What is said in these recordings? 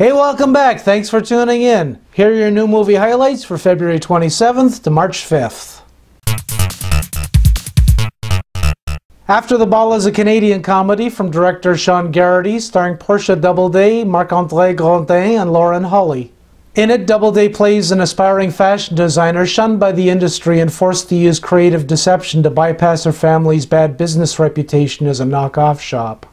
Hey, welcome back. Thanks for tuning in. Here are your new movie highlights for February 27th to March 5th. After the Ball is a Canadian comedy from director Sean Garrity, starring Portia Doubleday, Marc-André, Grondin, and Lauren Holly. In it, Doubleday plays an aspiring fashion designer shunned by the industry and forced to use creative deception to bypass her family's bad business reputation as a knockoff shop.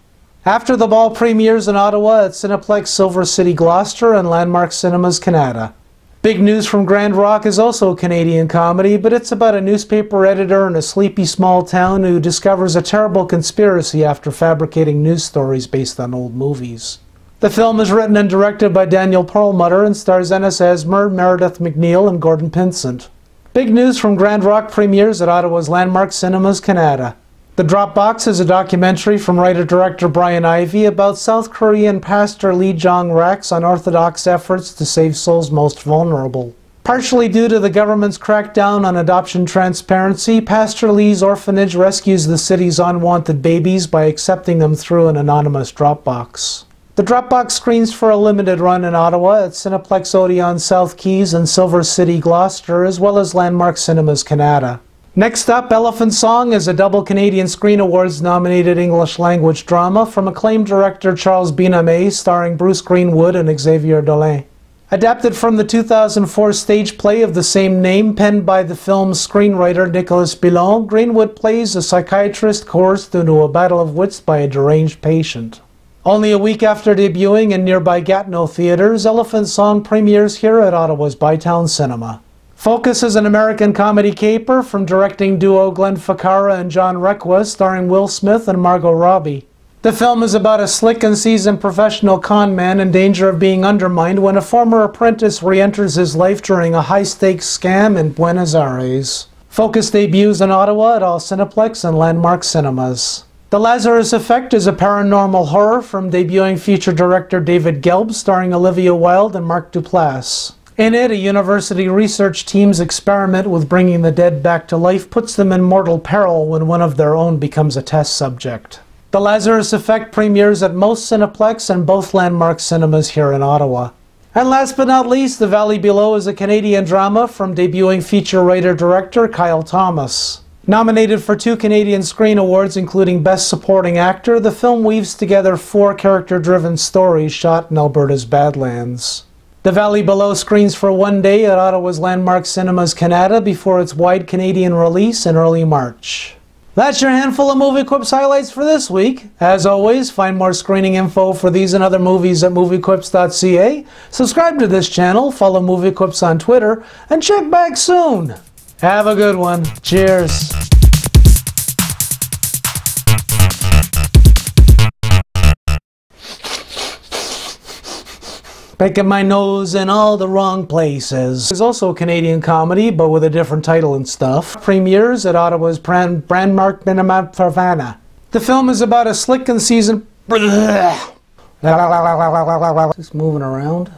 After the Ball premieres in Ottawa at Cineplex, SilverCity, Gloucester, and Landmark Cinemas, Kanata. Big News from Grand Rock is also a Canadian comedy, but it's about a newspaper editor in a sleepy small town who discovers a terrible conspiracy after fabricating news stories based on old movies. The film is written and directed by Daniel Perlmutter and stars Ennis Esmer, Meredith McNeil, and Gordon Pinsent. Big News from Grand Rock premieres at Ottawa's Landmark Cinemas, Kanata. The Dropbox is a documentary from writer-director Brian Ivey about South Korean pastor Lee Jong-rak's unorthodox efforts to save souls most vulnerable. Partially due to the government's crackdown on adoption transparency, Pastor Lee's orphanage rescues the city's unwanted babies by accepting them through an anonymous Dropbox. The Dropbox screens for a limited run in Ottawa at Cineplex Odeon South Keys and SilverCity, Gloucester, as well as Landmark Cinemas, Kanata. Next up, Elephant Song is a double Canadian Screen Awards nominated English language drama from acclaimed director Charles Benamé, starring Bruce Greenwood and Xavier Dolan. Adapted from the 2004 stage play of the same name, penned by the film's screenwriter Nicolas Billon, Greenwood plays a psychiatrist coerced into a battle of wits by a deranged patient. Only a week after debuting in nearby Gatineau theaters, Elephant Song premieres here at Ottawa's Bytown Cinema. Focus is an American comedy caper from directing duo Glenn Ficarra and John Requa, starring Will Smith and Margot Robbie. The film is about a slick and seasoned professional con man in danger of being undermined when a former apprentice re-enters his life during a high-stakes scam in Buenos Aires. Focus debuts in Ottawa at all Cineplex and Landmark Cinemas. The Lazarus Effect is a paranormal horror from debuting feature director David Gelb, starring Olivia Wilde and Mark Duplass. In it, a university research team's experiment with bringing the dead back to life puts them in mortal peril when one of their own becomes a test subject. The Lazarus Effect premieres at most Cineplex and both Landmark Cinemas here in Ottawa. And last but not least, The Valley Below is a Canadian drama from debuting feature writer-director Kyle Thomas. Nominated for 2 Canadian Screen Awards, including Best Supporting Actor, the film weaves together 4 character-driven stories shot in Alberta's Badlands. The Valley Below screens for one day at Ottawa's Landmark Cinemas, Kanata, before its wide Canadian release in early March. That's your handful of Movie Quips highlights for this week. As always, find more screening info for these and other movies at moviequips.ca. Subscribe to this channel, follow Movie Quips on Twitter, and check back soon. Have a good one. Cheers. Picking my nose in all the wrong places. There's also a Canadian comedy, but with a different title and stuff. Premieres at Ottawa's Brandmark Minimap Farvana. The film is about a slick and seasoned... Just moving around.